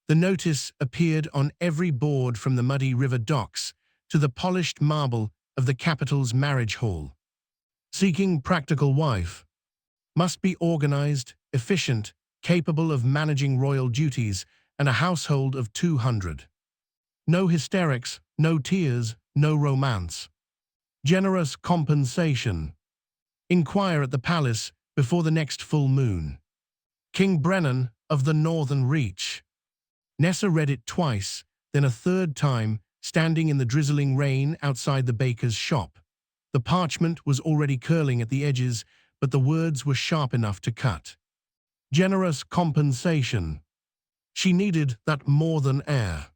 The notice appeared on every board from the muddy river docks to the polished marble of the capital's marriage hall. Seeking practical wife. Must be organized, efficient, capable of managing royal duties and a household of 200. No hysterics, no tears, no romance. Generous compensation. Inquire at the palace before the next full moon. King Brennan of the Northern Reach. Nessa read it twice, then a third time, standing in the drizzling rain outside the baker's shop. The parchment was already curling at the edges, but the words were sharp enough to cut. Generous compensation. She needed that more than air.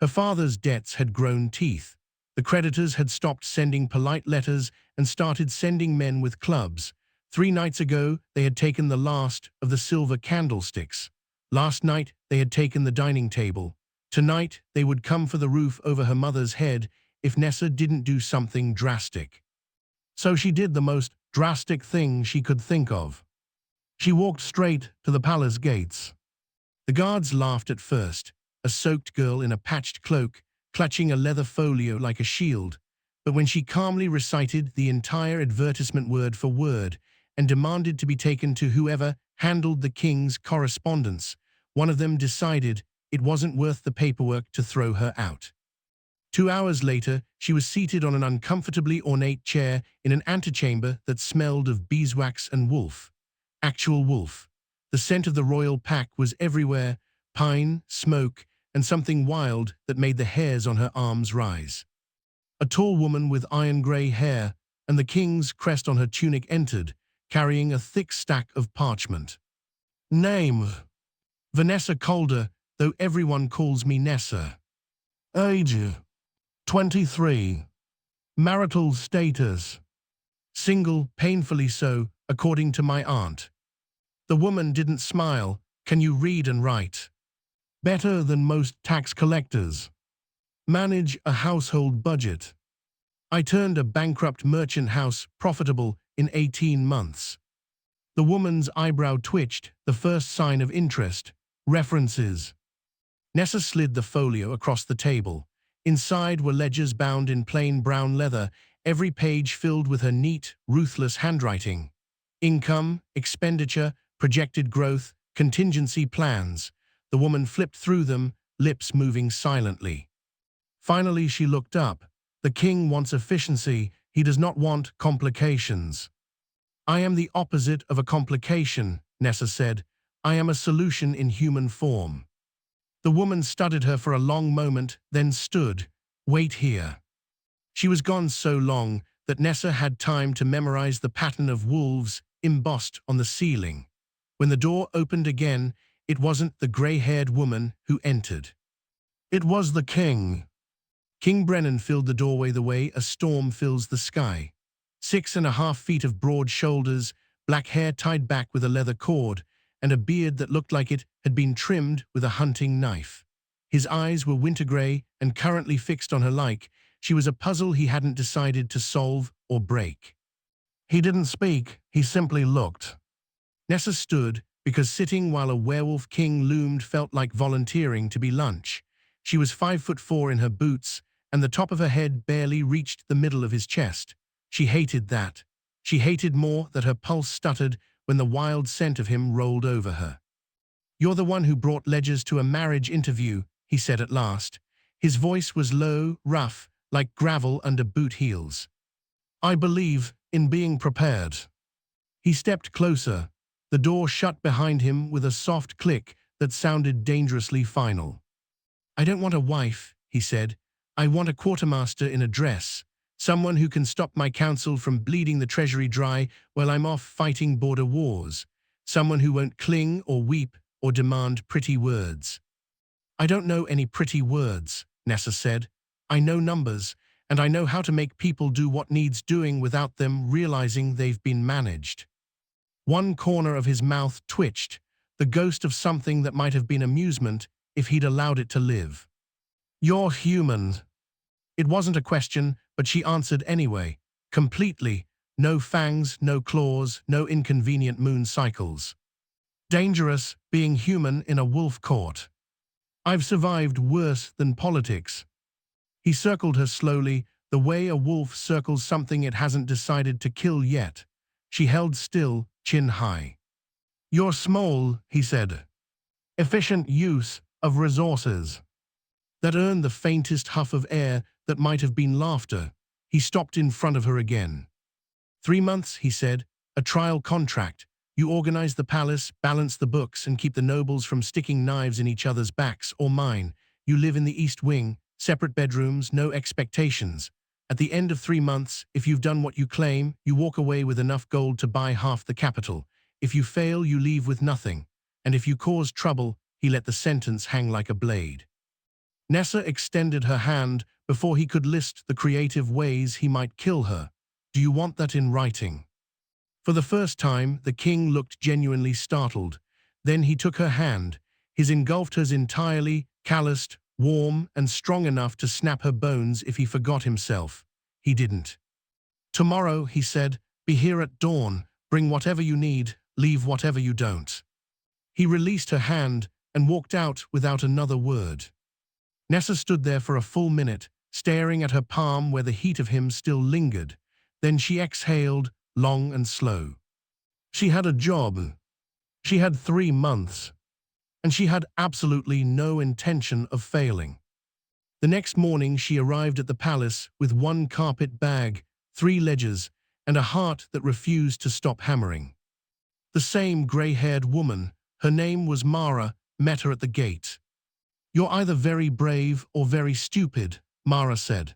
Her father's debts had grown teeth. The creditors had stopped sending polite letters and started sending men with clubs. 3 nights ago, they had taken the last of the silver candlesticks. Last night, they had taken the dining table. Tonight, they would come for the roof over her mother's head if Nessa didn't do something drastic. So she did the most drastic thing she could think of. She walked straight to the palace gates. The guards laughed at first, a soaked girl in a patched cloak, clutching a leather folio like a shield. But when she calmly recited the entire advertisement word for word and demanded to be taken to whoever handled the king's correspondence, one of them decided it wasn't worth the paperwork to throw her out. 2 hours later, she was seated on an uncomfortably ornate chair in an antechamber that smelled of beeswax and wolf. Actual wolf. The scent of the royal pack was everywhere, pine, smoke, and something wild that made the hairs on her arms rise. A tall woman with iron-gray hair and the king's crest on her tunic entered, carrying a thick stack of parchment. Name: Vanessa Calder, though everyone calls me Nessa. Age: 23. Marital status: single, painfully so, according to my aunt. The woman didn't smile. Can you read and write? Better than most tax collectors. Manage a household budget. I turned a bankrupt merchant house profitable in 18 months. The woman's eyebrow twitched, the first sign of interest. References. Nessa slid the folio across the table. Inside were ledgers bound in plain brown leather, every page filled with her neat, ruthless handwriting. Income, expenditure, projected growth, contingency plans. The woman flipped through them, lips moving silently. Finally, she looked up. The king wants efficiency. He does not want complications. I am the opposite of a complication, Nessa said. I am a solution in human form. The woman studied her for a long moment, then stood. Wait here. She was gone so long that Nessa had time to memorize the pattern of wolves embossed on the ceiling. When the door opened again, it wasn't the gray-haired woman who entered. It was the king. King Brennan filled the doorway the way a storm fills the sky. 6.5 feet of broad shoulders, black hair tied back with a leather cord, and a beard that looked like it had been trimmed with a hunting knife. His eyes were winter-gray and currently fixed on her like she was a puzzle he hadn't decided to solve or break. He didn't speak, he simply looked. Nessa stood, because sitting while a werewolf king loomed felt like volunteering to be lunch. She was 5'4" in her boots, and the top of her head barely reached the middle of his chest. She hated that. She hated more that her pulse stuttered when the wild scent of him rolled over her. You're the one who brought Ledgers to a marriage interview, he said at last. His voice was low, rough, like gravel under boot heels. I believe in being prepared. He stepped closer. The door shut behind him with a soft click that sounded dangerously final. I don't want a wife, he said. I want a quartermaster in a dress. Someone who can stop my council from bleeding the treasury dry while I'm off fighting border wars. Someone who won't cling or weep or demand pretty words. I don't know any pretty words, Nessa said. I know numbers, and I know how to make people do what needs doing without them realizing they've been managed. One corner of his mouth twitched, the ghost of something that might have been amusement if he'd allowed it to live. You're human. It wasn't a question, but she answered anyway, completely. No fangs, no claws, no inconvenient moon cycles. Dangerous, being human in a wolf court. I've survived worse than politics. He circled her slowly, the way a wolf circles something it hasn't decided to kill yet. She held still, chin high. You're small, he said. Efficient use of resources. That earned the faintest huff of air that might have been laughter. He stopped in front of her again. 3 months, he said, a trial contract. You organize the palace, balance the books, and keep the nobles from sticking knives in each other's backs or mine. You live in the East Wing, separate bedrooms, no expectations. At the end of 3 months, if you've done what you claim, you walk away with enough gold to buy half the capital. If you fail, you leave with nothing. And if you cause trouble, he let the sentence hang like a blade. Nessa extended her hand before he could list the creative ways he might kill her. Do you want that in writing? For the first time, the king looked genuinely startled. Then he took her hand. His engulfed hers entirely, calloused, warm, and strong enough to snap her bones if he forgot himself. He didn't. Tomorrow, he said, be here at dawn. Bring whatever you need, leave whatever you don't. He released her hand and walked out without another word. Nessa stood there for a full minute, staring at her palm where the heat of him still lingered. Then she exhaled, long and slow. She had a job. She had 3 months. And she had absolutely no intention of failing. The next morning she arrived at the palace with 1 carpet bag, 3 ledgers, and a heart that refused to stop hammering. The same grey-haired woman, her name was Mara, met her at the gate. You're either very brave or very stupid, Mara said.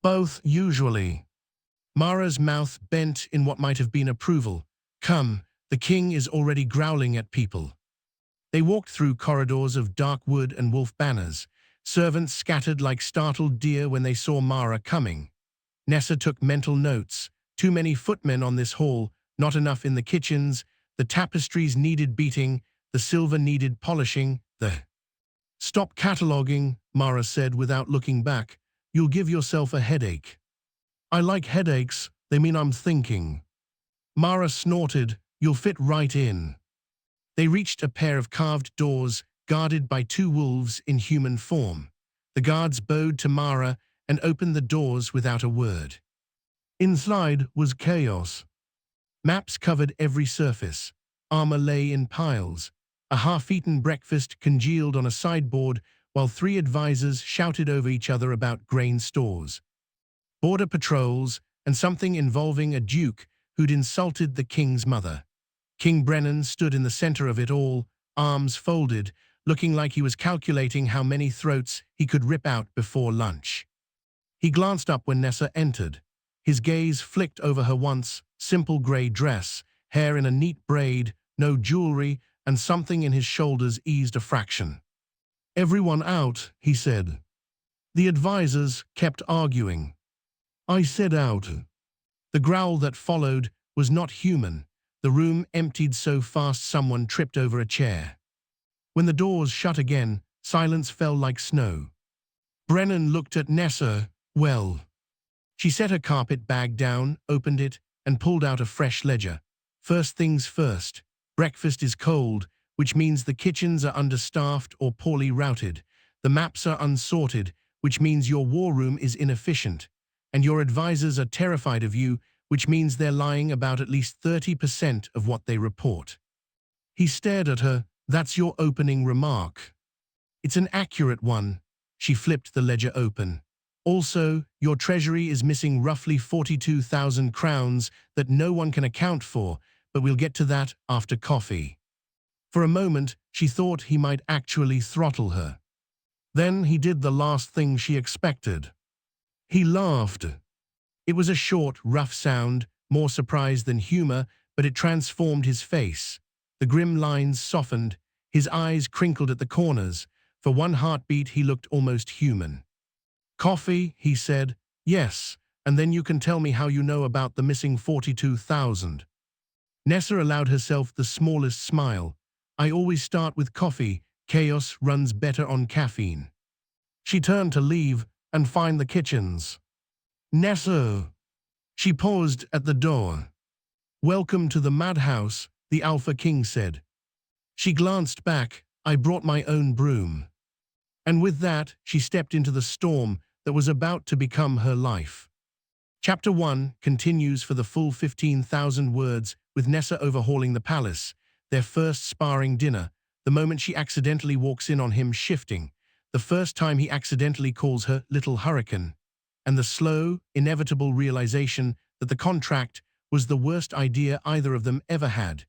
Both, usually. Mara's mouth bent in what might have been approval. Come, the king is already growling at people. They walked through corridors of dark wood and wolf banners. Servants scattered like startled deer when they saw Mara coming. Nessa took mental notes. Too many footmen on this hall, not enough in the kitchens. The tapestries needed beating, the silver needed polishing, Stop cataloguing, Mara said without looking back. You'll give yourself a headache. I like headaches, they mean I'm thinking. Mara snorted, you'll fit right in. They reached a pair of carved doors, guarded by 2 wolves in human form. The guards bowed to Mara and opened the doors without a word. Inside was chaos. Maps covered every surface. Armor lay in piles. A half-eaten breakfast congealed on a sideboard while 3 advisors shouted over each other about grain stores. Border patrols, and something involving a duke who'd insulted the king's mother. King Brennan stood in the center of it all, arms folded, looking like he was calculating how many throats he could rip out before lunch. He glanced up when Nessa entered. His gaze flicked over her once simple grey dress, hair in a neat braid, no jewelry, and something in his shoulders eased a fraction. Everyone out, he said. The advisors kept arguing. I said out. The growl that followed was not human. The room emptied so fast someone tripped over a chair. When the doors shut again, silence fell like snow. Brennan looked at Nessa. Well. She set her carpet bag down, opened it, and pulled out a fresh ledger. First things first. Breakfast is cold, which means the kitchens are understaffed or poorly routed. The maps are unsorted, which means your war room is inefficient. And your advisors are terrified of you, which means they're lying about at least 30% of what they report. He stared at her. That's your opening remark. It's an accurate one. She flipped the ledger open. Also, your treasury is missing roughly 42,000 crowns that no one can account for, but we'll get to that after coffee. For a moment, she thought he might actually throttle her. Then he did the last thing she expected. He laughed. It was a short, rough sound, more surprise than humor, but it transformed his face. The grim lines softened, his eyes crinkled at the corners. For one heartbeat, he looked almost human. Coffee, he said. Yes, and then you can tell me how you know about the missing 42,000. Nessa allowed herself the smallest smile. I always start with coffee. Chaos runs better on caffeine. She turned to leave and find the kitchens. Nessa. She paused at the door. Welcome to the madhouse, the Alpha King said. She glanced back. I brought my own broom. And with that, she stepped into the storm that was about to become her life. Chapter 1 continues for the full 15,000 words with Nessa overhauling the palace, their first sparring dinner, the moment she accidentally walks in on him shifting, the first time he accidentally calls her Little Hurricane, and the slow, inevitable realization that the contract was the worst idea either of them ever had,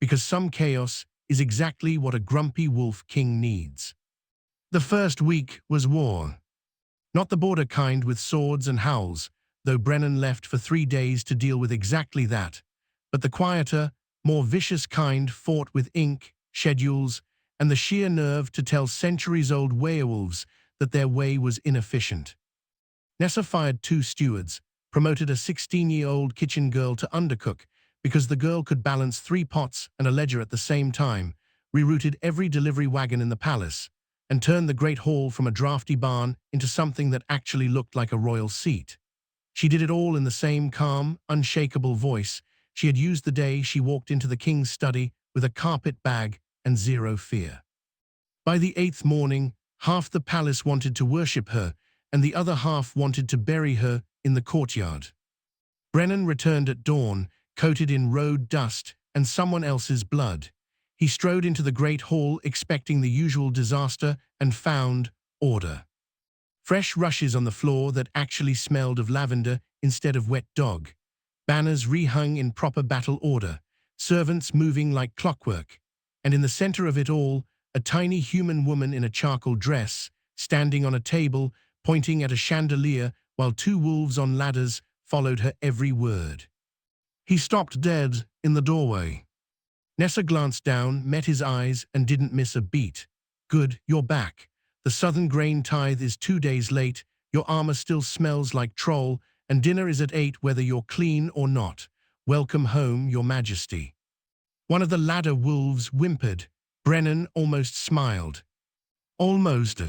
because some chaos is exactly what a grumpy wolf king needs. The first week was war. Not the border kind with swords and howls, though Brennan left for 3 days to deal with exactly that, but the quieter, more vicious kind fought with ink, schedules, and the sheer nerve to tell centuries-old werewolves that their way was inefficient. Nessa fired 2 stewards, promoted a 16-year-old kitchen girl to undercook because the girl could balance 3 pots and a ledger at the same time, rerouted every delivery wagon in the palace, and turned the Great Hall from a drafty barn into something that actually looked like a royal seat. She did it all in the same calm, unshakable voice she had used the day she walked into the king's study with a carpet bag and 0 fear. By the 8th morning, half the palace wanted to worship her, and the other half wanted to bury her in the courtyard. Brennan returned at dawn, coated in road dust and someone else's blood. He strode into the Great Hall expecting the usual disaster and found order. Fresh rushes on the floor that actually smelled of lavender instead of wet dog. Banners rehung in proper battle order, servants moving like clockwork. And in the center of it all, a tiny human woman in a charcoal dress, standing on a table, pointing at a chandelier while 2 wolves on ladders followed her every word. He stopped dead in the doorway. Nessa glanced down, met his eyes, and didn't miss a beat. Good, you're back. The southern grain tithe is 2 days late, your armor still smells like troll, and dinner is at 8 whether you're clean or not. Welcome home, your majesty. One of the ladder wolves whimpered. Brennan almost smiled. Almost.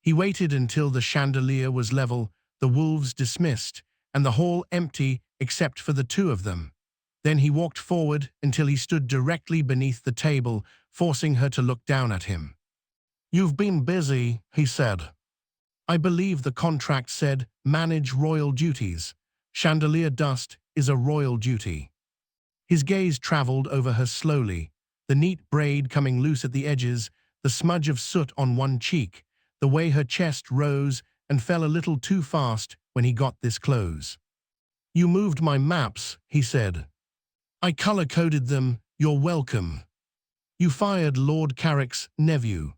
He waited until the chandelier was level, the wolves dismissed, and the hall empty except for the 2 of them. Then he walked forward until he stood directly beneath the table, forcing her to look down at him. You've been busy, he said. I believe the contract said, manage royal duties. Chandelier dust is a royal duty. His gaze traveled over her slowly, the neat braid coming loose at the edges, the smudge of soot on one cheek, the way her chest rose and fell a little too fast when he got this close. You moved my maps, he said. I color-coded them, you're welcome. You fired Lord Carrick's nephew.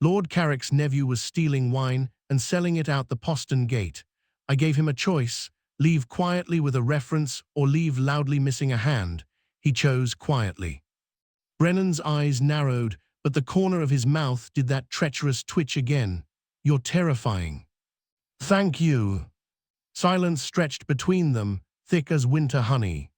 Lord Carrick's nephew was stealing wine and selling it out the postern gate. I gave him a choice, leave quietly with a reference or leave loudly missing a hand. He chose quietly. Brennan's eyes narrowed, but the corner of his mouth did that treacherous twitch again. You're terrifying. Thank you. Silence stretched between them, thick as winter honey.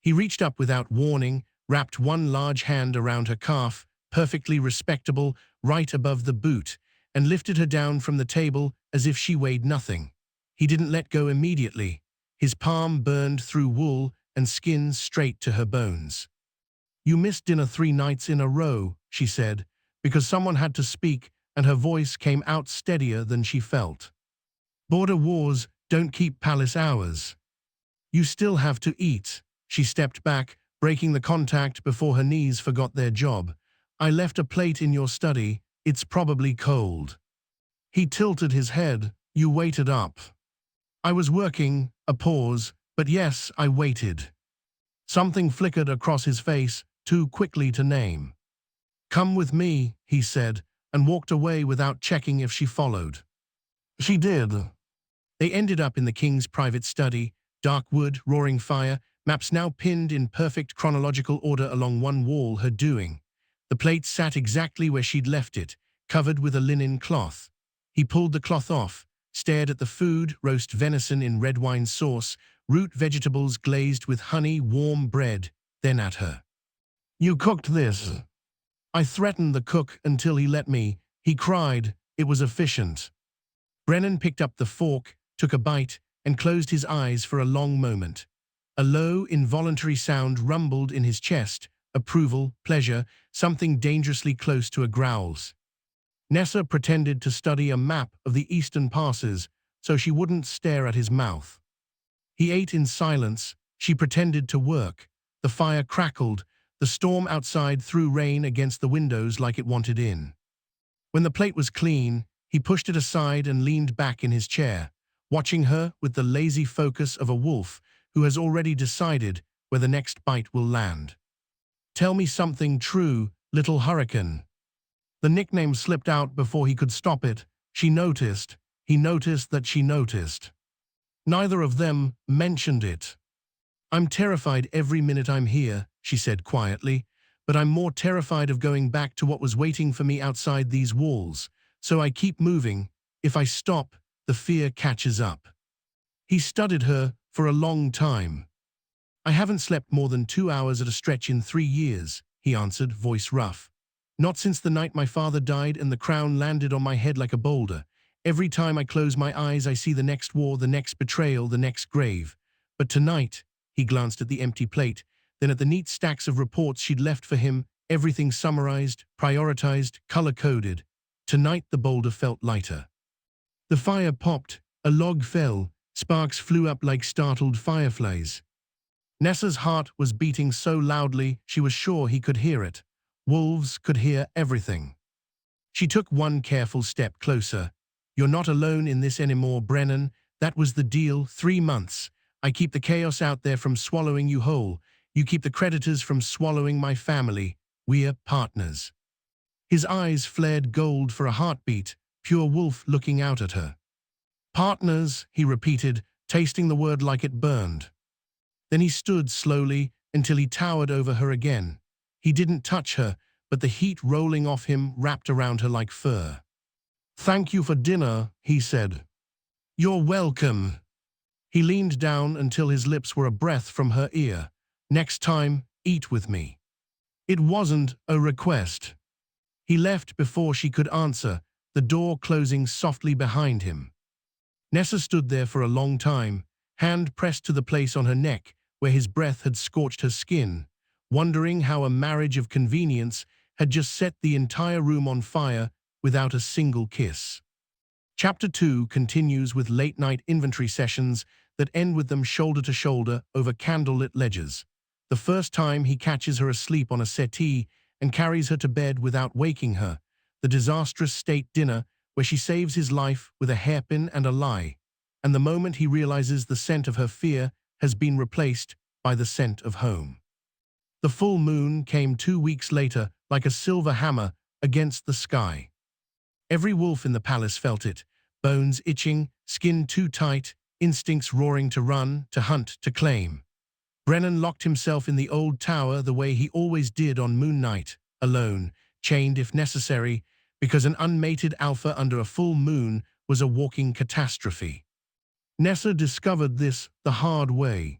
He reached up without warning, wrapped one large hand around her calf, perfectly respectable, right above the boot, and lifted her down from the table as if she weighed nothing. He didn't let go immediately. His palm burned through wool and skin straight to her bones. You missed dinner 3 nights in a row, she said, because someone had to speak, and her voice came out steadier than she felt. Border wars don't keep palace hours. You still have to eat. She stepped back, breaking the contact before her knees forgot their job. I left a plate in your study. It's probably cold. He tilted his head. You waited up. I was working, a pause, but yes, I waited. Something flickered across his face, too quickly to name. Come with me, he said, and walked away without checking if she followed. She did. They ended up in the king's private study, dark wood, roaring fire, maps now pinned in perfect chronological order along one wall, her doing. The plate sat exactly where she'd left it, covered with a linen cloth. He pulled the cloth off, stared at the food, roast venison in red wine sauce, root vegetables glazed with honey, warm bread, then at her. You cooked this. I threatened the cook until he let me. He cried. It was efficient. Brennan picked up the fork, took a bite, and closed his eyes for a long moment. A low, involuntary sound rumbled in his chest, approval, pleasure, something dangerously close to a growl's. Nessa pretended to study a map of the eastern passes so she wouldn't stare at his mouth. He ate in silence. She pretended to work. The fire crackled. The storm outside threw rain against the windows like it wanted in. When the plate was clean, he pushed it aside and leaned back in his chair, watching her with the lazy focus of a wolf who has already decided where the next bite will land. "Tell me something true, little hurricane." The nickname slipped out before he could stop it. She noticed. He noticed that she noticed. Neither of them mentioned it. "I'm terrified every minute I'm here," she said quietly, "but I'm more terrified of going back to what was waiting for me outside these walls. So I keep moving. If I stop, the fear catches up." He studied her for a long time. "I haven't slept more than 2 hours at a stretch in 3 years," he answered, voice rough. "Not since the night my father died and the crown landed on my head like a boulder. Every time I close my eyes, I see the next war, the next betrayal, the next grave. But tonight," he glanced at the empty plate, then at the neat stacks of reports she'd left for him, everything summarized, prioritized, color-coded. Tonight the boulder felt lighter. The fire popped, a log fell, sparks flew up like startled fireflies. Nessa's heart was beating so loudly she was sure he could hear it. Wolves could hear everything. She took one careful step closer. "You're not alone in this anymore, Brennan. That was the deal, 3 months. I keep the chaos out there from swallowing you whole. You keep the creditors from swallowing my family. We're partners." His eyes flared gold for a heartbeat, pure wolf looking out at her. "Partners," he repeated, tasting the word like it burned. Then he stood slowly until he towered over her again. He didn't touch her, but the heat rolling off him wrapped around her like fur. "Thank you for dinner," he said. "You're welcome." He leaned down until his lips were a breath from her ear. "Next time, eat with me." It wasn't a request. He left before she could answer, the door closing softly behind him. Nessa stood there for a long time, hand pressed to the place on her neck where his breath had scorched her skin, wondering how a marriage of convenience had just set the entire room on fire without a single kiss. Chapter 2 continues with late-night inventory sessions that end with them shoulder to shoulder over candlelit ledgers. The first time he catches her asleep on a settee and carries her to bed without waking her. The disastrous state dinner where she saves his life with a hairpin and a lie. And the moment he realizes the scent of her fear has been replaced by the scent of home. The full moon came 2 weeks later like a silver hammer against the sky. Every wolf in the palace felt it, bones itching, skin too tight, instincts roaring to run, to hunt, to claim. Brennan locked himself in the old tower the way he always did on moon night, alone, chained if necessary, because an unmated alpha under a full moon was a walking catastrophe. Nessa discovered this the hard way.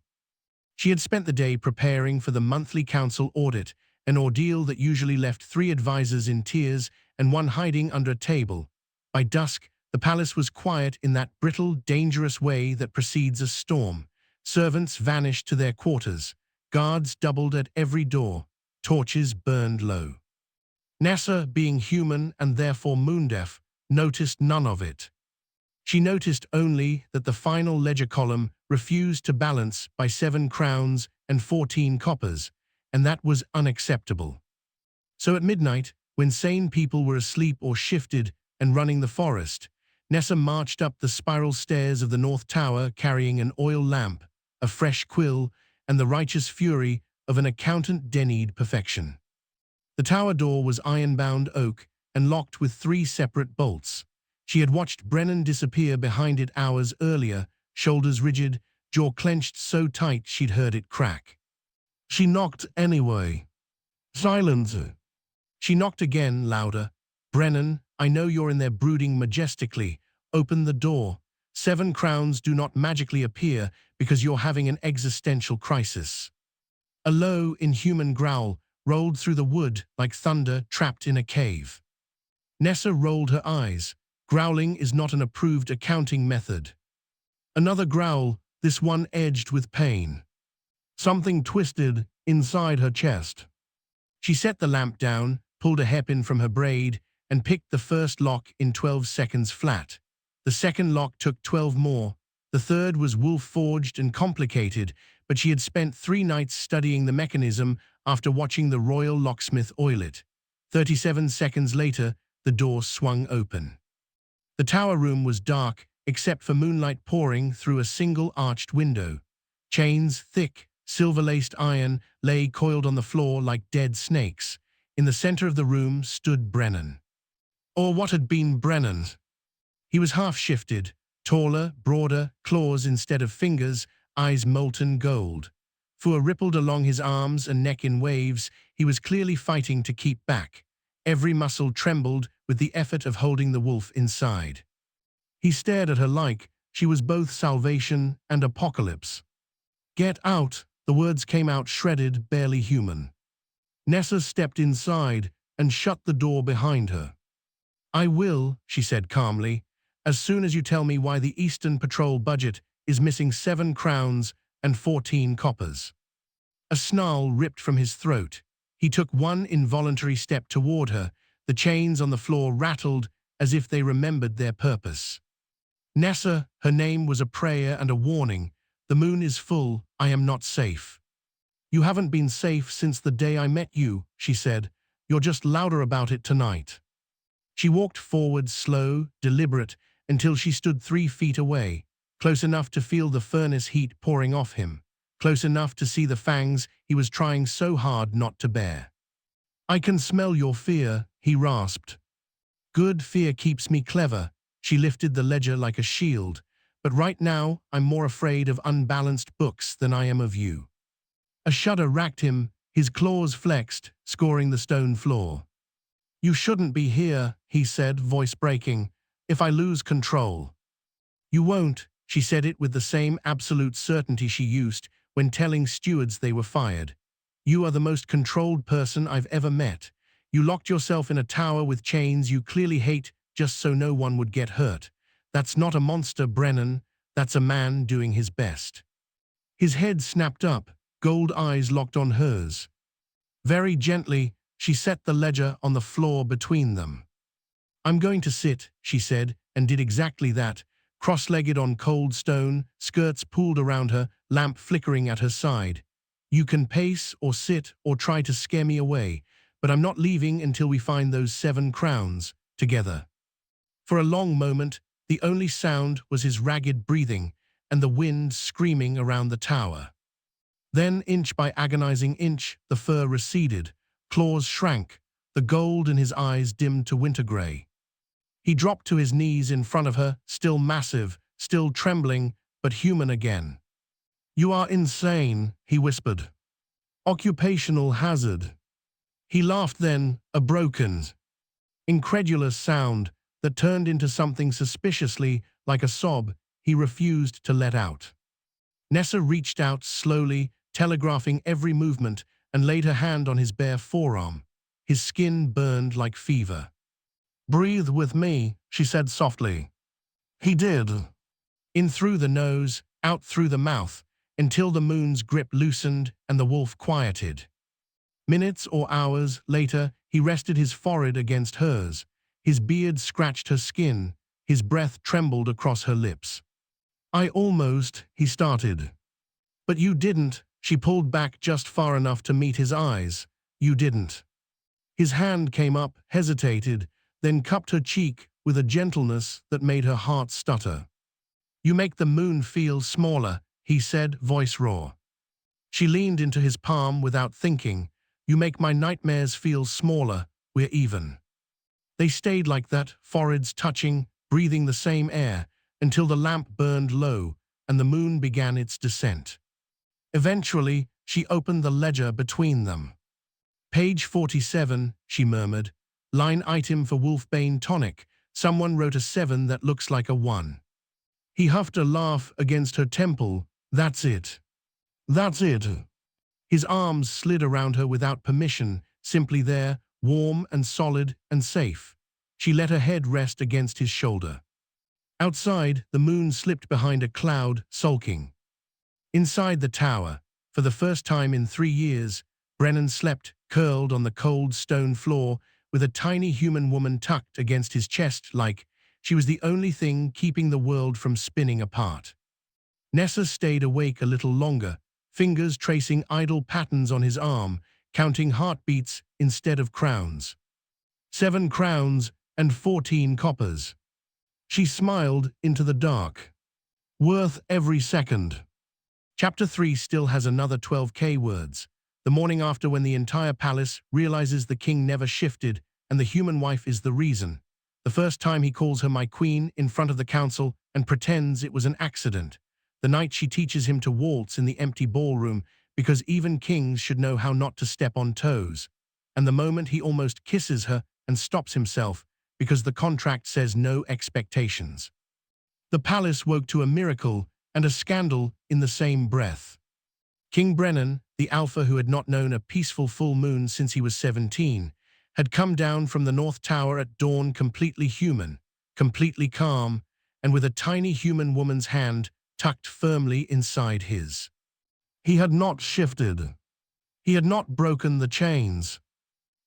She had spent the day preparing for the monthly council audit, an ordeal that usually left 3 advisors in tears and 1 hiding under a table. By dusk, the palace was quiet in that brittle, dangerous way that precedes a storm. Servants vanished to their quarters. Guards doubled at every door. Torches burned low. Nessa, being human and therefore moon-deaf, noticed none of it. She noticed only that the final ledger column refused to balance by 7 crowns and 14 coppers, and that was unacceptable. So at midnight, when sane people were asleep or shifted and running the forest, Nessa marched up the spiral stairs of the North Tower carrying an oil lamp, a fresh quill, and the righteous fury of an accountant denied perfection. The tower door was iron-bound oak and locked with 3 separate bolts. She had watched Brennan disappear behind it hours earlier, shoulders rigid, jaw clenched so tight she'd heard it crack. She knocked anyway. "Silence." She knocked again, louder. "Brennan, I know you're in there brooding majestically. Open the door. 7 crowns do not magically appear because you're having an existential crisis." A low, inhuman growl rolled through the wood like thunder trapped in a cave. Nessa rolled her eyes. Growling is not an approved accounting method. Another growl, this one edged with pain. Something twisted inside her chest. She set the lamp down, pulled a hairpin from her braid, and picked the first lock in 12 seconds flat. The second lock took 12 more. The third was wolf-forged and complicated, but she had spent 3 nights studying the mechanism after watching the royal locksmith oil it. 37 seconds later, the door swung open. The tower room was dark, except for moonlight pouring through a single arched window. Chains, thick, silver-laced iron, lay coiled on the floor like dead snakes. In the center of the room stood Brennan. Or what had been Brennan. He was half-shifted, taller, broader, claws instead of fingers, eyes molten gold. Fur rippled along his arms and neck in waves. He was clearly fighting to keep back. Every muscle trembled with the effort of holding the wolf inside. He stared at her like she was both salvation and apocalypse. "Get out," the words came out shredded, barely human. Nessa stepped inside and shut the door behind her. "I will," she said calmly, "as soon as you tell me why the Eastern Patrol budget is missing 7 crowns and 14 coppers." A snarl ripped from his throat. He took one involuntary step toward her. The chains on the floor rattled as if they remembered their purpose. "Nessa," her name was a prayer and a warning. "The moon is full. I am not safe." "You haven't been safe since the day I met you," she said. "You're just louder about it tonight." She walked forward, slow, deliberate, until she stood 3 feet away, close enough to feel the furnace heat pouring off him, close enough to see the fangs he was trying so hard not to bear. "I can smell your fear," he rasped. "Good, fear keeps me clever." She lifted the ledger like a shield. "But right now, I'm more afraid of unbalanced books than I am of you." A shudder racked him, his claws flexed, scoring the stone floor. "You shouldn't be here," he said, voice breaking. "If I lose control." "You won't," she said it with the same absolute certainty she used when telling stewards they were fired. "You are the most controlled person I've ever met. You locked yourself in a tower with chains you clearly hate just so no one would get hurt. That's not a monster, Brennan. That's a man doing his best." His head snapped up, gold eyes locked on hers. Very gently, she set the ledger on the floor between them. "I'm going to sit," she said, and did exactly that, cross-legged on cold stone, skirts pulled around her, lamp flickering at her side. "You can pace or sit or try to scare me away, but I'm not leaving until we find those 7 crowns, together." For a long moment, the only sound was his ragged breathing and the wind screaming around the tower. Then, inch by agonizing inch, the fur receded, claws shrank, the gold in his eyes dimmed to winter gray. He dropped to his knees in front of her, still massive, still trembling, but human again. "You are insane," he whispered. "Occupational hazard." He laughed then, a broken, incredulous sound that turned into something suspiciously like a sob he refused to let out. Nessa reached out slowly, telegraphing every movement, and laid her hand on his bare forearm. His skin burned like fever. "Breathe with me," she said softly. He did. In through the nose, out through the mouth, until the moon's grip loosened and the wolf quieted. Minutes or hours later, he rested his forehead against hers. His beard scratched her skin. His breath trembled across her lips. "I almost," he started. "But you didn't." She pulled back just far enough to meet his eyes. "You didn't." His hand came up, hesitated, then cupped her cheek with a gentleness that made her heart stutter. "You make the moon feel smaller," he said, voice raw. She leaned into his palm without thinking. "You make my nightmares feel smaller. We're even." They stayed like that, foreheads touching, breathing the same air, until the lamp burned low and the moon began its descent. Eventually, she opened the ledger between them. "Page 47, she murmured. "Line item for Wolfbane tonic. Someone wrote a 7 that looks like a 1. He huffed a laugh against her temple. "That's it. That's it." His arms slid around her without permission, simply there, warm and solid and safe. She let her head rest against his shoulder. Outside, the moon slipped behind a cloud, sulking. Inside the tower, for the first time in 3 years, Brennan slept, curled on the cold stone floor, with a tiny human woman tucked against his chest like she was the only thing keeping the world from spinning apart. Nessa stayed awake a little longer, fingers tracing idle patterns on his arm, counting heartbeats instead of crowns. 7 crowns and 14 coppers. She smiled into the dark. Worth every second. Chapter 3 still has another 12K words. The morning after, when the entire palace realizes the king never shifted and the human wife is the reason. The first time he calls her my queen in front of the council and pretends it was an accident. The night she teaches him to waltz in the empty ballroom because even kings should know how not to step on toes. And the moment he almost kisses her and stops himself because the contract says no expectations. The palace woke to a miracle and a scandal in the same breath. King Brennan, the alpha who had not known a peaceful full moon since he was 17, had come down from the North Tower at dawn completely human, completely calm, and with a tiny human woman's hand tucked firmly inside his. He had not shifted. He had not broken the chains.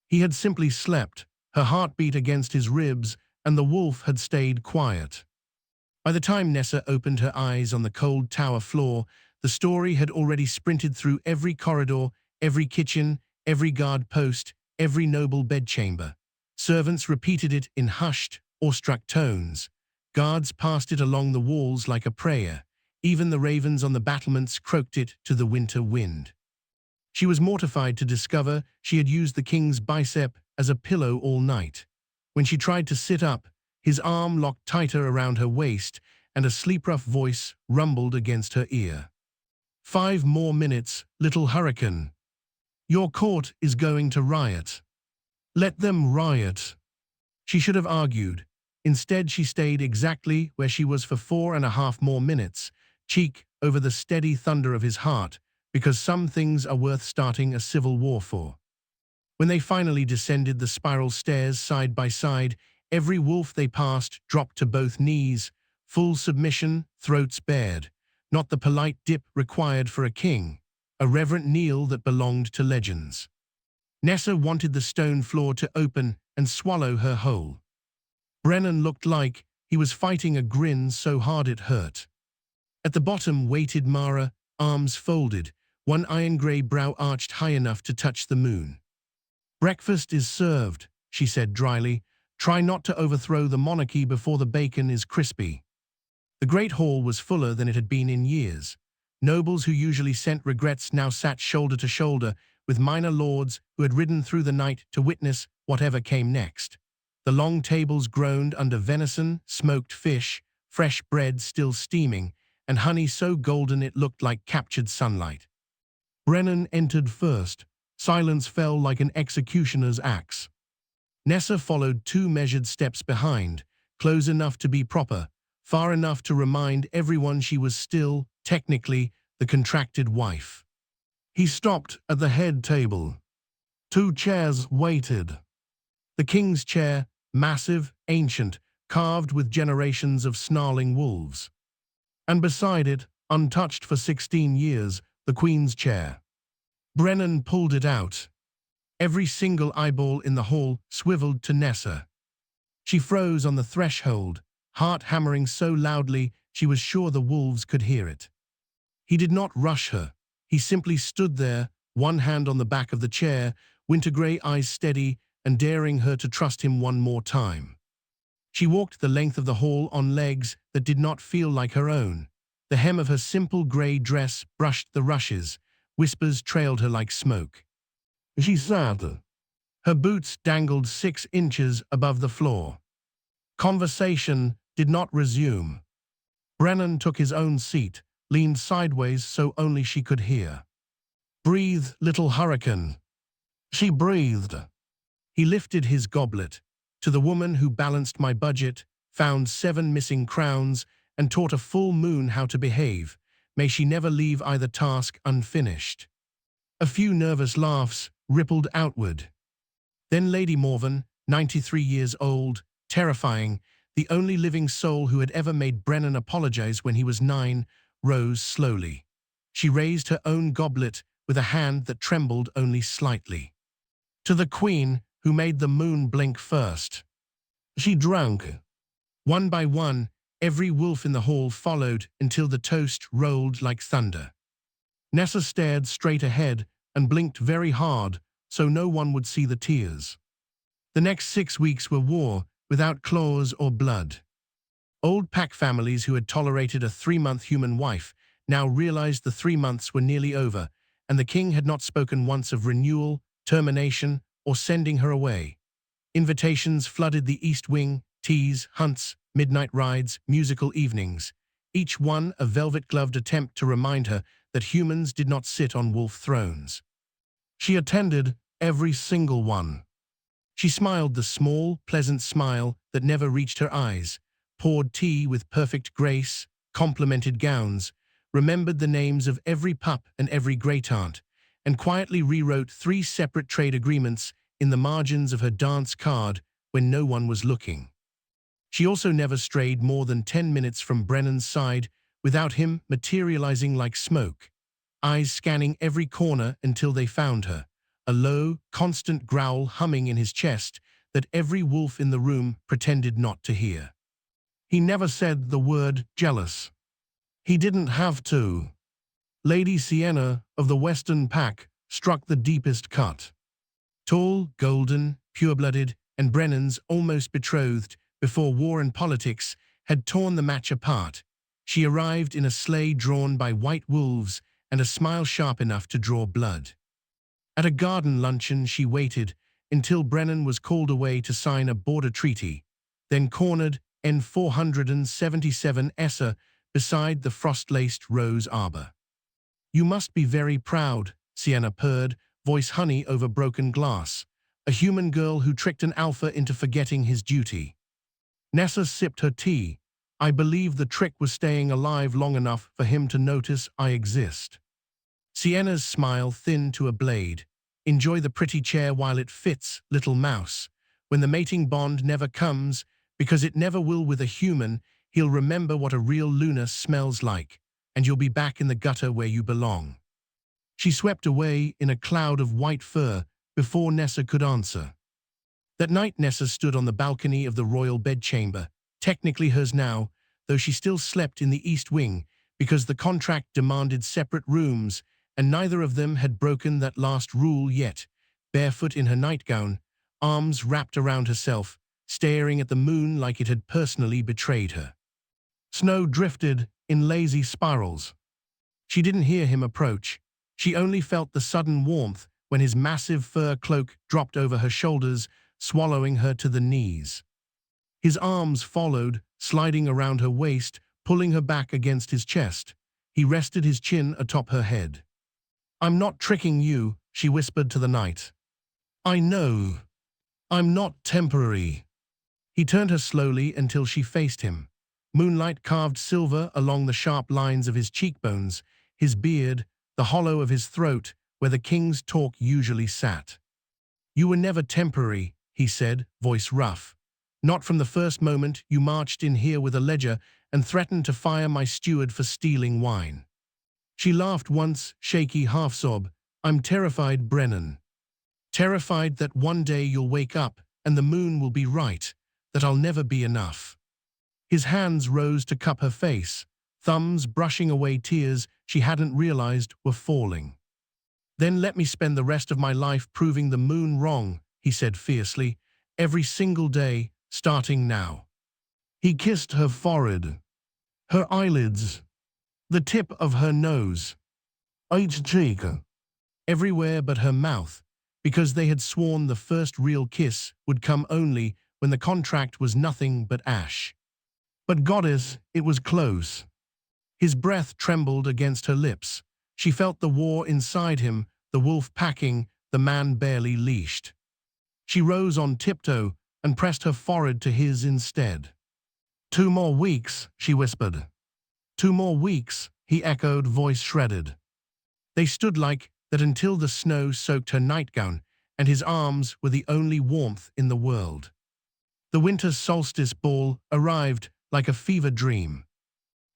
He had simply slept, her heartbeat against his ribs, and the wolf had stayed quiet. By the time Nessa opened her eyes on the cold tower floor, the story had already sprinted through every corridor, every kitchen, every guard post, every noble bedchamber. Servants repeated it in hushed, awestruck tones. Guards passed it along the walls like a prayer. Even the ravens on the battlements croaked it to the winter wind. She was mortified to discover she had used the king's bicep as a pillow all night. When she tried to sit up, his arm locked tighter around her waist, and a sleep-rough voice rumbled against her ear. 5 more minutes, little hurricane. Your court is going to riot. Let them riot. She should have argued. Instead, she stayed exactly where she was for 4.5 more minutes, cheek over the steady thunder of his heart, because some things are worth starting a civil war for. When they finally descended the spiral stairs side by side, every wolf they passed dropped to both knees, full submission, throats bared. Not the polite dip required for a king, a reverent kneel that belonged to legends. Nessa wanted the stone floor to open and swallow her whole. Brennan looked like he was fighting a grin so hard it hurt. At the bottom waited Mara, arms folded, one iron-gray brow arched high enough to touch the moon. Breakfast is served, she said dryly. Try not to overthrow the monarchy before the bacon is crispy. The great hall was fuller than it had been in years. Nobles who usually sent regrets now sat shoulder to shoulder with minor lords who had ridden through the night to witness whatever came next. The long tables groaned under venison, smoked fish, fresh bread still steaming, and honey so golden it looked like captured sunlight. Brennan entered first. Silence fell like an executioner's axe. Nessa followed 2 measured steps behind, close enough to be proper, far enough to remind everyone she was still, technically, the contracted wife. He stopped at the head table. 2 chairs waited. The king's chair, massive, ancient, carved with generations of snarling wolves. And beside it, untouched for 16 years, the queen's chair. Brennan pulled it out. Every single eyeball in the hall swiveled to Nessa. She froze on the threshold, heart hammering so loudly she was sure the wolves could hear it. He did not rush her. He simply stood there, one hand on the back of the chair, winter-gray eyes steady and daring her to trust him one more time. She walked the length of the hall on legs that did not feel like her own. The hem of her simple gray dress brushed the rushes. Whispers trailed her like smoke. She sat. Her boots dangled 6 inches above the floor. Conversation did not resume. Brennan took his own seat, leaned sideways so only she could hear. Breathe, little hurricane. She breathed. He lifted his goblet. To the woman who balanced my budget, found 7 missing crowns, and taught a full moon how to behave. May she never leave either task unfinished. A few nervous laughs rippled outward. Then Lady Morven, 93 years old, terrifying, the only living soul who had ever made Brennan apologize when he was 9, rose slowly. She raised her own goblet with a hand that trembled only slightly. To the Queen, who made the moon blink first. She drank. One by one, every wolf in the hall followed until the toast rolled like thunder. Nessa stared straight ahead and blinked very hard so no one would see the tears. The next 6 weeks were war, without claws or blood. Old pack families who had tolerated a 3-month human wife now realized the 3 months were nearly over, and the king had not spoken once of renewal, termination, or sending her away. Invitations flooded the East Wing, teas, hunts, midnight rides, musical evenings, each one a velvet-gloved attempt to remind her that humans did not sit on wolf thrones. She attended every single one. She smiled the small, pleasant smile that never reached her eyes, poured tea with perfect grace, complimented gowns, remembered the names of every pup and every great-aunt, and quietly rewrote 3 separate trade agreements in the margins of her dance card when no one was looking. She also never strayed more than 10 minutes from Brennan's side without him materializing like smoke, eyes scanning every corner until they found her, a low, constant growl humming in his chest that every wolf in the room pretended not to hear. He never said the word jealous. He didn't have to. Lady Sienna of the Western Pack struck the deepest cut. Tall, golden, pure-blooded, and Brennan's almost betrothed before war and politics had torn the match apart. She arrived in a sleigh drawn by white wolves and a smile sharp enough to draw blood. At a garden luncheon she waited until Brennan was called away to sign a border treaty, then cornered N477 Esser beside the frost-laced rose arbor. "You must be very proud," Sienna purred, voice honey over broken glass, a human girl who tricked an alpha into forgetting his duty. Nessa sipped her tea. "I believe the trick was staying alive long enough for him to notice I exist." Sienna's smile thinned to a blade. "Enjoy the pretty chair while it fits, little mouse. When the mating bond never comes, because it never will with a human, he'll remember what a real Luna smells like, and you'll be back in the gutter where you belong." She swept away in a cloud of white fur before Nessa could answer. That night Nessa stood on the balcony of the royal bedchamber, technically hers now, though she still slept in the East Wing because the contract demanded separate rooms, and neither of them had broken that last rule yet, barefoot in her nightgown, arms wrapped around herself, staring at the moon like it had personally betrayed her. Snow drifted in lazy spirals. She didn't hear him approach. She only felt the sudden warmth when his massive fur cloak dropped over her shoulders, swallowing her to the knees. His arms followed, sliding around her waist, pulling her back against his chest. He rested his chin atop her head. "I'm not tricking you," she whispered to the night. "I know. I'm not temporary." He turned her slowly until she faced him. Moonlight carved silver along the sharp lines of his cheekbones, his beard, the hollow of his throat, where the king's talk usually sat. "You were never temporary," he said, voice rough. "Not from the first moment you marched in here with a ledger and threatened to fire my steward for stealing wine." She laughed once, shaky half-sob. "I'm terrified, Brennan. Terrified that one day you'll wake up and the moon will be right, that I'll never be enough." His hands rose to cup her face, thumbs brushing away tears she hadn't realized were falling. "Then let me spend the rest of my life proving the moon wrong," he said fiercely, "every single day, starting now." He kissed her forehead, her eyelids, the tip of her nose, each cheek, everywhere but her mouth, because they had sworn the first real kiss would come only when the contract was nothing but ash. But goddess, it was close. His breath trembled against her lips. She felt the war inside him, the wolf packing, the man barely leashed. She rose on tiptoe and pressed her forehead to his instead. "2 more weeks," she whispered. "2 more weeks," he echoed, voice shredded. They stood like that until the snow soaked her nightgown, and his arms were the only warmth in the world. The winter solstice ball arrived like a fever dream.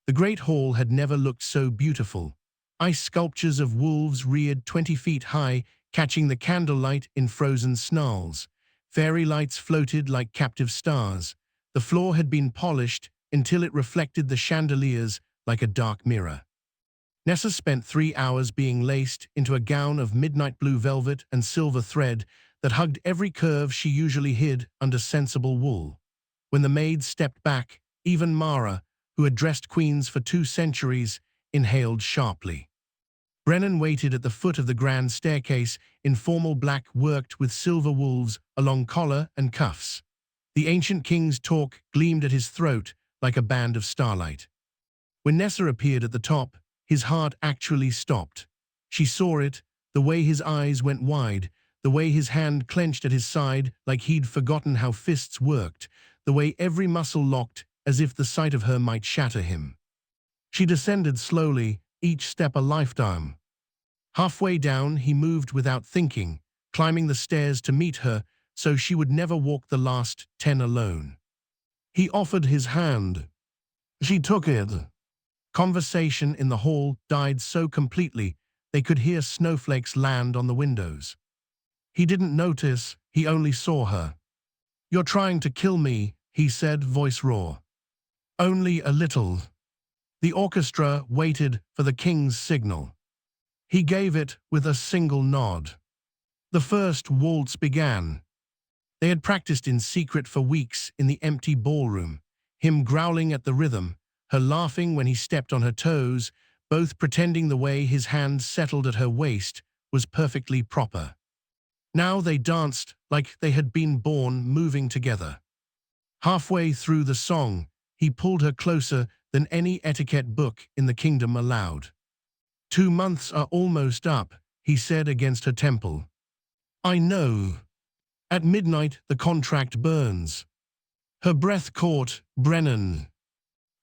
The great hall had never looked so beautiful. Ice sculptures of wolves reared 20 feet high, catching the candlelight in frozen snarls. Fairy lights floated like captive stars. The floor had been polished until it reflected the chandeliers like a dark mirror. Nessa spent 3 hours being laced into a gown of midnight blue velvet and silver thread that hugged every curve she usually hid under sensible wool. When the maids stepped back, even Mara, who had dressed queens for 2 centuries, inhaled sharply. Brennan waited at the foot of the grand staircase in formal black worked with silver wolves along collar and cuffs. The ancient king's torque gleamed at his throat like a band of starlight. When Nessa appeared at the top, his heart actually stopped. She saw it, the way his eyes went wide, the way his hand clenched at his side like he'd forgotten how fists worked, the way every muscle locked as if the sight of her might shatter him. She descended slowly, each step a lifetime. Halfway down, he moved without thinking, climbing the stairs to meet her so she would never walk the last 10 alone. He offered his hand. She took it. Conversation in the hall died so completely they could hear snowflakes land on the windows. He didn't notice, he only saw her. "You're trying to kill me," he said, voice raw. "Only a little." The orchestra waited for the king's signal. He gave it with a single nod. The first waltz began. They had practiced in secret for weeks in the empty ballroom, him growling at the rhythm, her laughing when he stepped on her toes, both pretending the way his hand settled at her waist was perfectly proper. Now they danced like they had been born moving together. Halfway through the song, he pulled her closer than any etiquette book in the kingdom allowed. 2 months are almost up, he said against her temple. "I know. At midnight the contract burns." Her breath caught. "Brennan.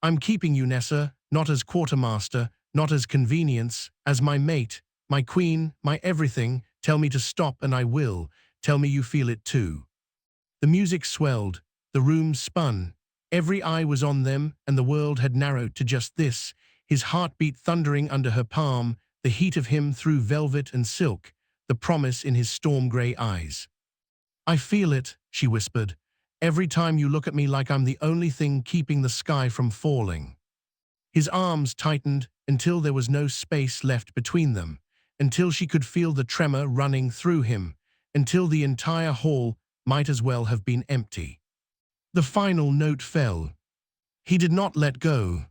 I'm keeping you, Nessa, not as quartermaster, not as convenience, as my mate, my queen, my everything. Tell me to stop and I will. Tell me you feel it too." The music swelled, the room spun. Every eye was on them and the world had narrowed to just this, his heartbeat thundering under her palm, the heat of him through velvet and silk, the promise in his storm-gray eyes. "I feel it," she whispered, "every time you look at me like I'm the only thing keeping the sky from falling." His arms tightened until there was no space left between them, until she could feel the tremor running through him, until the entire hall might as well have been empty. The final note fell. He did not let go.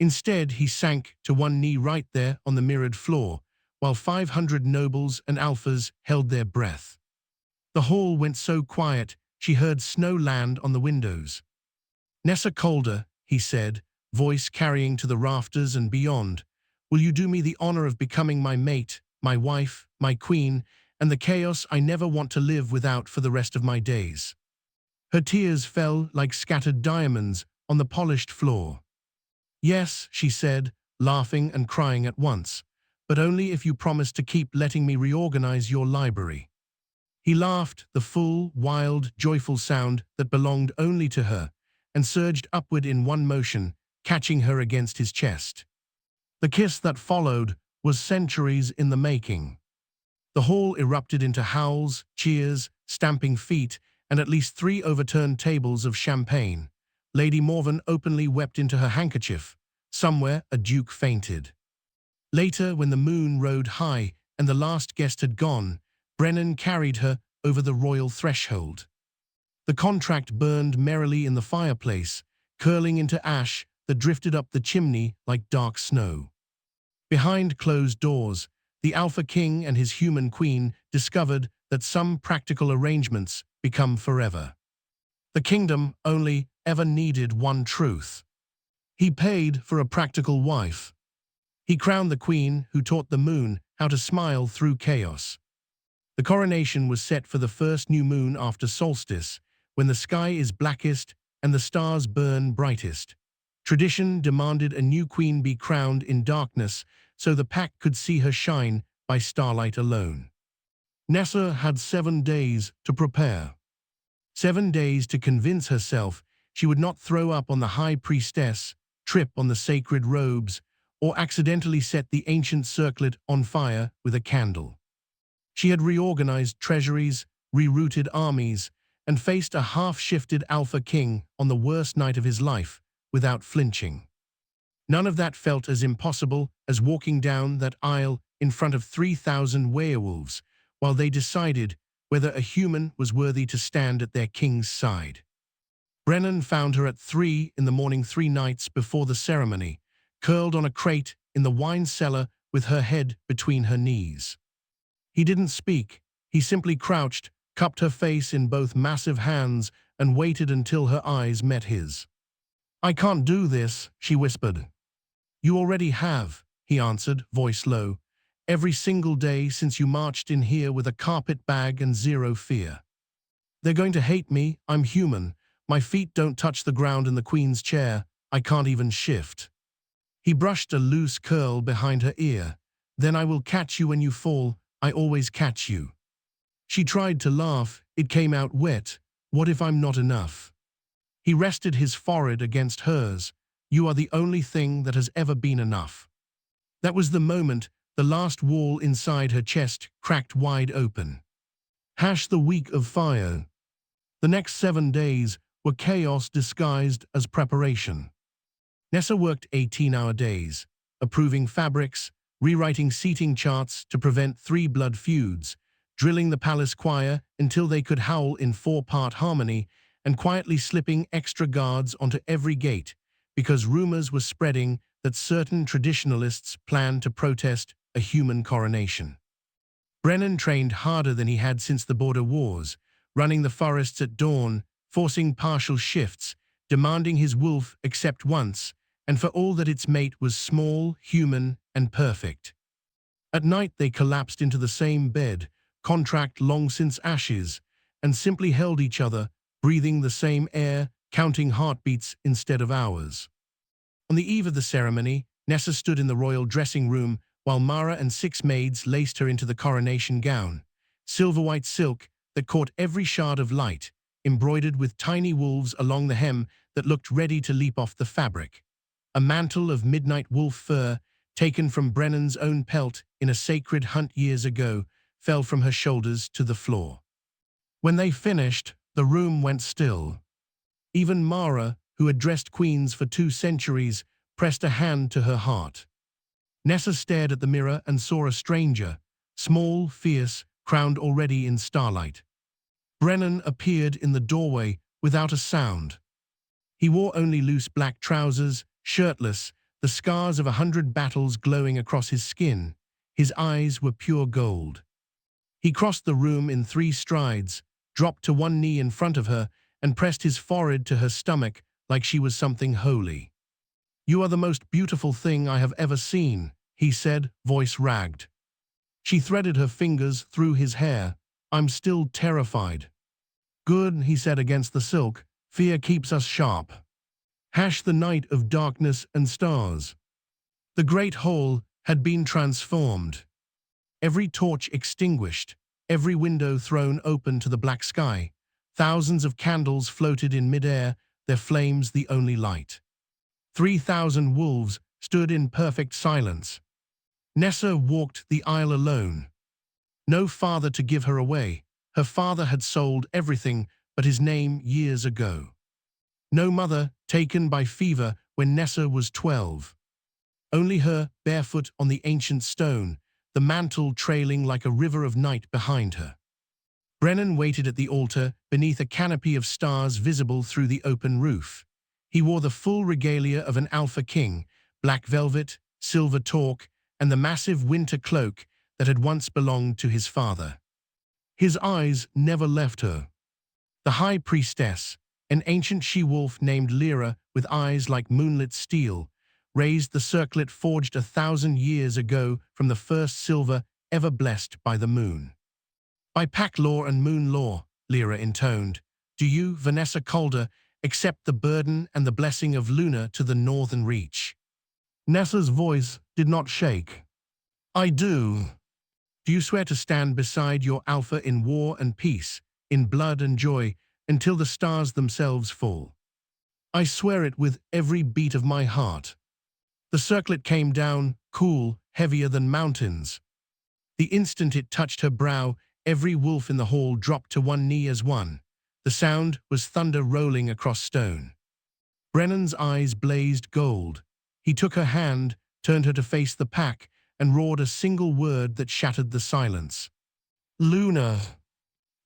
Instead, he sank to one knee right there on the mirrored floor, while 500 nobles and alphas held their breath. The hall went so quiet, she heard snow land on the windows. "Nessa Calder," he said, voice carrying to the rafters and beyond, "will you do me the honor of becoming my mate, my wife, my queen, and the chaos I never want to live without for the rest of my days?" Her tears fell like scattered diamonds on the polished floor. "Yes," she said, laughing and crying at once, "but only if you promise to keep letting me reorganize your library." He laughed, the full, wild, joyful sound that belonged only to her, and surged upward in one motion, catching her against his chest. The kiss that followed was centuries in the making. The hall erupted into howls, cheers, stamping feet, and at least 3 overturned tables of champagne. Lady Morven openly wept into her handkerchief. Somewhere a duke fainted. Later, when the moon rode high and the last guest had gone, Brennan carried her over the royal threshold. The contract burned merrily in the fireplace, curling into ash that drifted up the chimney like dark snow. Behind closed doors, the Alpha King and his human queen discovered that some practical arrangements become forever. The kingdom only ever needed one truth. He paid for a practical wife. He crowned the queen who taught the moon how to smile through chaos. The coronation was set for the first new moon after solstice, when the sky is blackest and the stars burn brightest. Tradition demanded a new queen be crowned in darkness so the pack could see her shine by starlight alone. Nessa had 7 days to prepare. 7 days to convince herself she would not throw up on the high priestess, trip on the sacred robes, or accidentally set the ancient circlet on fire with a candle. She had reorganized treasuries, rerouted armies, and faced a half-shifted alpha king on the worst night of his life, without flinching. None of that felt as impossible as walking down that aisle in front of 3,000 werewolves, while they decided whether a human was worthy to stand at their king's side. Brennan found her at 3 in the morning 3 nights before the ceremony, curled on a crate in the wine cellar with her head between her knees. He didn't speak. He simply crouched, cupped her face in both massive hands, and waited until her eyes met his. "I can't do this," she whispered. "You already have," he answered, voice low. "Every single day since you marched in here with a carpet bag and zero fear. They're going to hate me. I'm human. My feet don't touch the ground in the Queen's chair. I can't even shift." He brushed a loose curl behind her ear. "Then I will catch you when you fall. I always catch you." She tried to laugh. It came out wet. "What if I'm not enough?" He rested his forehead against hers. "You are the only thing that has ever been enough." That was the moment the last wall inside her chest cracked wide open. The week of fire. The next 7 days were chaos disguised as preparation. Nessa worked 18-hour days, approving fabrics, rewriting seating charts to prevent 3 blood feuds, drilling the palace choir until they could howl in 4-part harmony, and quietly slipping extra guards onto every gate, because rumors were spreading that certain traditionalists planned to protest a human coronation. Brennan trained harder than he had since the border wars, running the forests at dawn, forcing partial shifts, demanding his wolf accept once, and for all that its mate was small, human, and perfect. At night they collapsed into the same bed, contract long since ashes, and simply held each other, breathing the same air, counting heartbeats instead of hours. On the eve of the ceremony, Nessa stood in the royal dressing room while Mara and 6 maids laced her into the coronation gown, silver-white silk that caught every shard of light, embroidered with tiny wolves along the hem that looked ready to leap off the fabric. A mantle of midnight wolf fur, taken from Brennan's own pelt in a sacred hunt years ago, fell from her shoulders to the floor. When they finished, the room went still. Even Mara, who had dressed queens for 2 centuries, pressed a hand to her heart. Nessa stared at the mirror and saw a stranger, small, fierce, crowned already in starlight. Brennan appeared in the doorway without a sound. He wore only loose black trousers, shirtless, the scars of 100 battles glowing across his skin. His eyes were pure gold. He crossed the room in 3 strides, dropped to one knee in front of her, and pressed his forehead to her stomach like she was something holy. "You are the most beautiful thing I have ever seen," he said, voice ragged. She threaded her fingers through his hair. "I'm still terrified." "Good," he said against the silk. "Fear keeps us sharp." The night of darkness and stars. The great hall had been transformed. Every torch extinguished, every window thrown open to the black sky. Thousands of candles floated in midair, their flames the only light. 3,000 wolves stood in perfect silence. Nessa walked the aisle alone. No father to give her away. Her father had sold everything but his name years ago. No mother, taken by fever when Nessa was 12. Only her, barefoot on the ancient stone, the mantle trailing like a river of night behind her. Brennan waited at the altar beneath a canopy of stars visible through the open roof. He wore the full regalia of an alpha king, black velvet, silver torque, and the massive winter cloak that had once belonged to his father. His eyes never left her. The high priestess, an ancient she-wolf named Lyra with eyes like moonlit steel, raised the circlet forged 1,000 years ago from the first silver ever blessed by the moon. "By pack law and moon law," Lyra intoned, "do you, Vanessa Calder, accept the burden and the blessing of Luna to the northern reach?" Nessa's voice did not shake. "I do." "Do you swear to stand beside your alpha in war and peace, in blood and joy, until the stars themselves fall?" "I swear it with every beat of my heart." The circlet came down, cool, heavier than mountains. The instant it touched her brow, every wolf in the hall dropped to one knee as one. The sound was thunder rolling across stone. Brennan's eyes blazed gold. He took her hand, turned her to face the pack, and roared a single word that shattered the silence. Luna!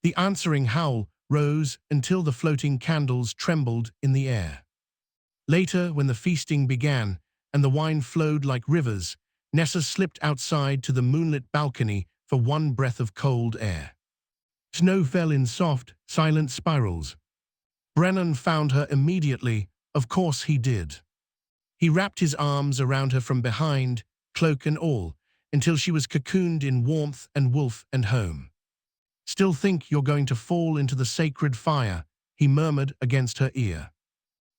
The answering howl rose until the floating candles trembled in the air. Later, when the feasting began and the wine flowed like rivers, Nessa slipped outside to the moonlit balcony for one breath of cold air. Snow fell in soft, silent spirals. Brennan found her immediately. Of course he did. He wrapped his arms around her from behind, cloak and all, until she was cocooned in warmth and wolf and home. Still think you're going to fall into the sacred fire, he murmured against her ear.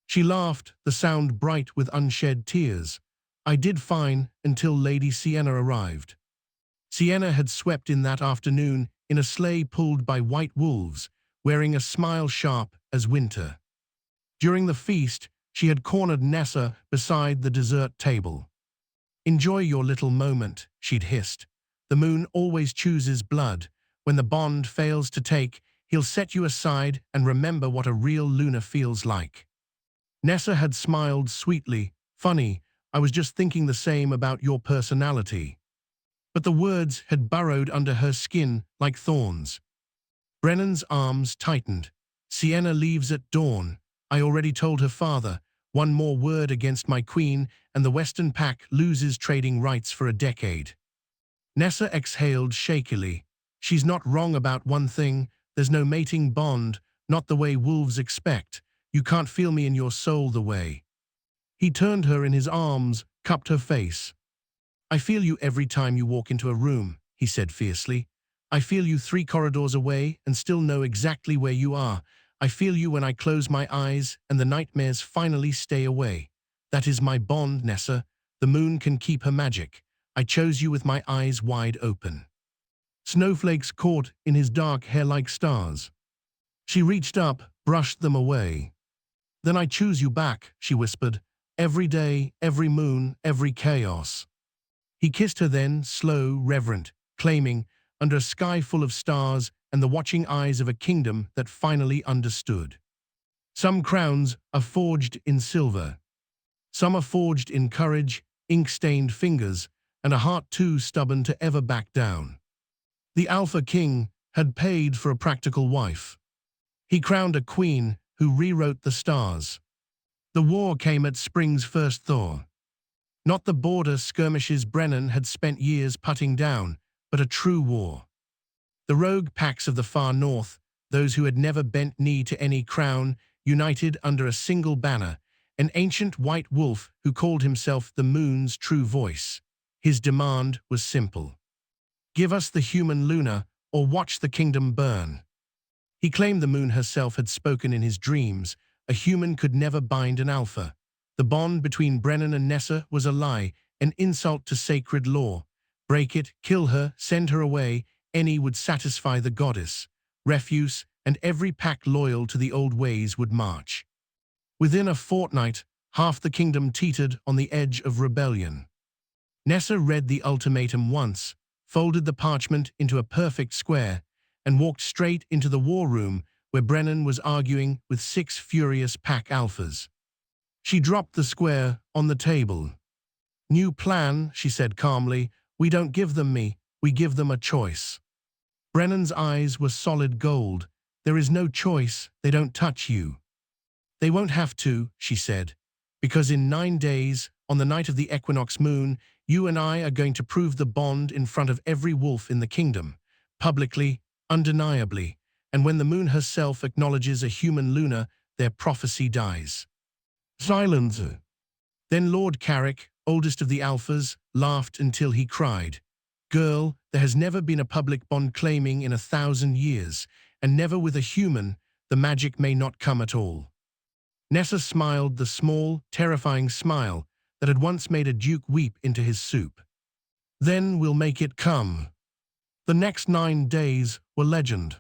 She laughed, the sound bright with unshed tears. I did fine until Lady Sienna arrived. Sienna had swept in that afternoon in a sleigh pulled by white wolves, wearing a smile sharp as winter. During the feast, she had cornered Nessa beside the dessert table. Enjoy your little moment, she'd hissed. The moon always chooses blood. When the bond fails to take, he'll set you aside and remember what a real Luna feels like. Nessa had smiled sweetly. Funny, I was just thinking the same about your personality. But the words had burrowed under her skin like thorns. Brennan's arms tightened. Sienna leaves at dawn. I already told her father. One more word against my queen, and the Western Pack loses trading rights for a decade. Nessa exhaled shakily. She's not wrong about one thing. There's no mating bond, not the way wolves expect. You can't feel me in your soul the way. He turned her in his arms, cupped her face. I feel you every time you walk into a room, he said fiercely. I feel you 3 corridors away and still know exactly where you are. I feel you when I close my eyes and the nightmares finally stay away. That is my bond, Nessa. The moon can keep her magic. I chose you with my eyes wide open. Snowflakes caught in his dark hair like stars. She reached up, brushed them away. Then I choose you back, she whispered. Every day, every moon, every chaos. He kissed her then, slow, reverent, claiming, under a sky full of stars and the watching eyes of a kingdom that finally understood. Some crowns are forged in silver. Some are forged in courage, ink-stained fingers, and a heart too stubborn to ever back down. The Alpha King had paid for a practical wife. He crowned a queen who rewrote the stars. The war came at spring's first thaw. Not the border skirmishes Brennan had spent years putting down, but a true war. The rogue packs of the far north, those who had never bent knee to any crown, united under a single banner, an ancient white wolf who called himself the moon's true voice. His demand was simple. Give us the human Luna, or watch the kingdom burn. He claimed the moon herself had spoken in his dreams. A human could never bind an alpha. The bond between Brennan and Nessa was a lie, an insult to sacred law. Break it, kill her, send her away, any would satisfy the goddess. Refuse, and every pack loyal to the old ways would march. Within a fortnight, half the kingdom teetered on the edge of rebellion. Nessa read the ultimatum once, folded the parchment into a perfect square, and walked straight into the war room where Brennan was arguing with 6 furious pack alphas. She dropped the square on the table. New plan, she said calmly. We don't give them me, we give them a choice. Brennan's eyes were solid gold. There is no choice, they don't touch you. They won't have to, she said, because in 9 days, on the night of the equinox moon, you and I are going to prove the bond in front of every wolf in the kingdom, publicly, undeniably, and when the moon herself acknowledges a human Luna, their prophecy dies. Silence. Then Lord Carrick, oldest of the alphas, laughed until he cried. Girl, there has never been a public bond claiming in 1,000 years, and never with a human, the magic may not come at all. Nessa smiled the small, terrifying smile that had once made a duke weep into his soup. Then we'll make it come. The next 9 days were legend.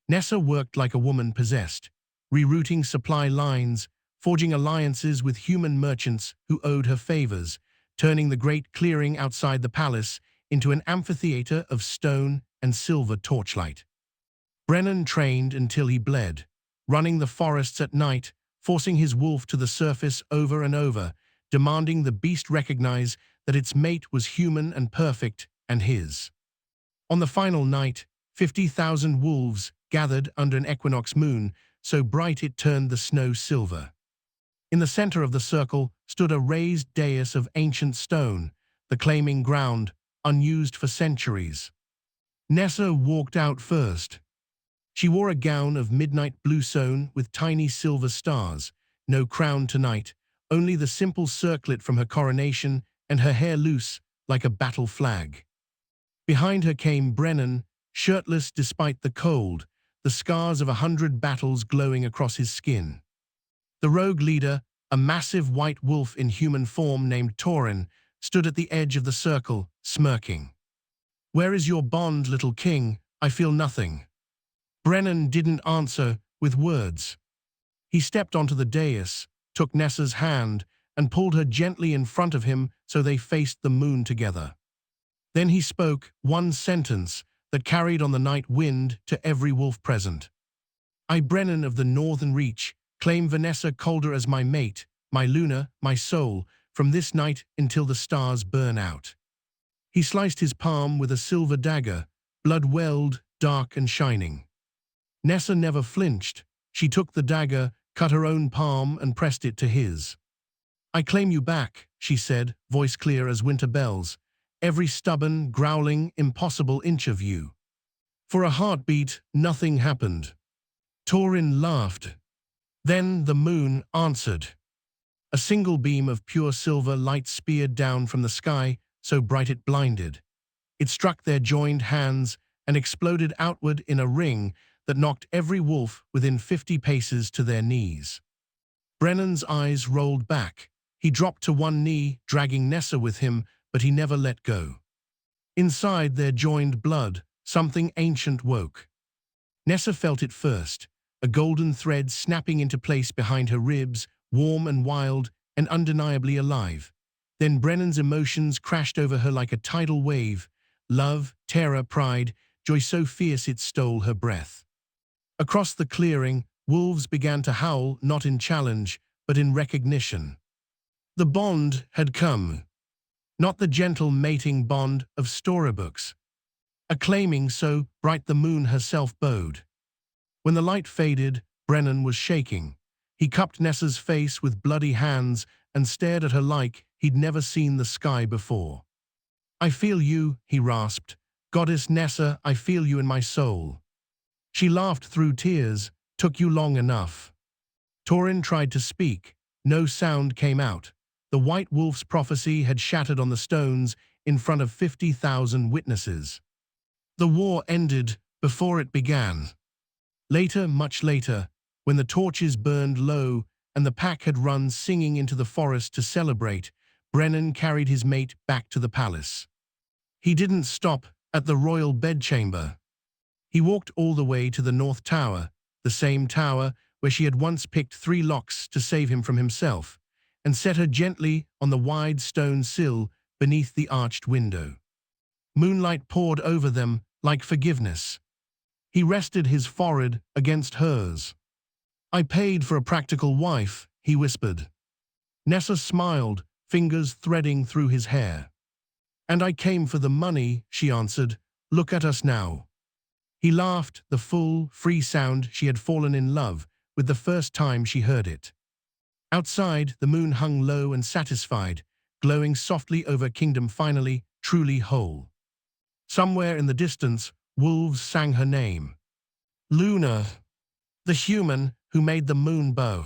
Nessa worked like a woman possessed, rerouting supply lines, forging alliances with human merchants who owed her favors, turning the great clearing outside the palace into an amphitheater of stone and silver torchlight. Brennan trained until he bled. running the forests at night, forcing his wolf to the surface over and over, demanding the beast recognize that its mate was human and perfect, and his. On the final night, 50,000 wolves gathered under an equinox moon, so bright it turned the snow silver. In the center of the circle stood a raised dais of ancient stone, the claiming ground, unused for centuries. Nessa walked out first. She wore a gown of midnight blue sewn with tiny silver stars, no crown tonight, only the simple circlet from her coronation and her hair loose like a battle flag. Behind her came Brennan, shirtless despite the cold, the scars of 100 battles glowing across his skin. The rogue leader, a massive white wolf in human form named Torin, stood at the edge of the circle, smirking. "Where is your bond, little king? I feel nothing." Brennan didn't answer with words. He stepped onto the dais, took Nessa's hand, and pulled her gently in front of him so they faced the moon together. Then he spoke one sentence that carried on the night wind to every wolf present. "I, Brennan of the Northern Reach, claim Vanessa Calder as my mate, my Luna, my soul, from this night until the stars burn out." He sliced his palm with a silver dagger, blood-welled, dark and shining. Nessa never flinched. She took the dagger, cut her own palm, and pressed it to his. "I claim you back," she said, voice clear as winter bells. "Every stubborn, growling, impossible inch of you." For a heartbeat, nothing happened. Torin laughed. Then the moon answered. A single beam of pure silver light speared down from the sky, so bright it blinded. It struck their joined hands and exploded outward in a ring that knocked every wolf within 50 paces to their knees. Brennan's eyes rolled back. He dropped to one knee, dragging Nessa with him, but he never let go. Inside their joined blood, something ancient woke. Nessa felt it first, a golden thread snapping into place behind her ribs, warm and wild and undeniably alive. Then Brennan's emotions crashed over her like a tidal wave. Love, terror, pride, joy so fierce it stole her breath. Across the clearing, wolves began to howl, not in challenge, but in recognition. The bond had come. Not the gentle mating bond of storybooks. A claiming so bright the moon herself bowed. When the light faded, Brennan was shaking. He cupped Nessa's face with bloody hands and stared at her like he'd never seen the sky before. "I feel you," he rasped. "Goddess Nessa, I feel you in my soul." She laughed through tears. "Took you long enough." Torin tried to speak. No sound came out. The white wolf's prophecy had shattered on the stones in front of 50,000 witnesses. The war ended before it began. Later, much later, when the torches burned low and the pack had run singing into the forest to celebrate, Brennan carried his mate back to the palace. He didn't stop at the royal bedchamber. He walked all the way to the North Tower, the same tower where she had once picked 3 locks to save him from himself, and set her gently on the wide stone sill beneath the arched window. Moonlight poured over them like forgiveness. He rested his forehead against hers. "I paid for a practical wife," he whispered. Nessa smiled, fingers threading through his hair. "And I came for the money," she answered. "Look at us now." He laughed, the full, free sound she had fallen in love with the first time she heard it. Outside, the moon hung low and satisfied, glowing softly over Kingdom finally, truly whole. Somewhere in the distance, wolves sang her name. Luna, the human who made the moon bow.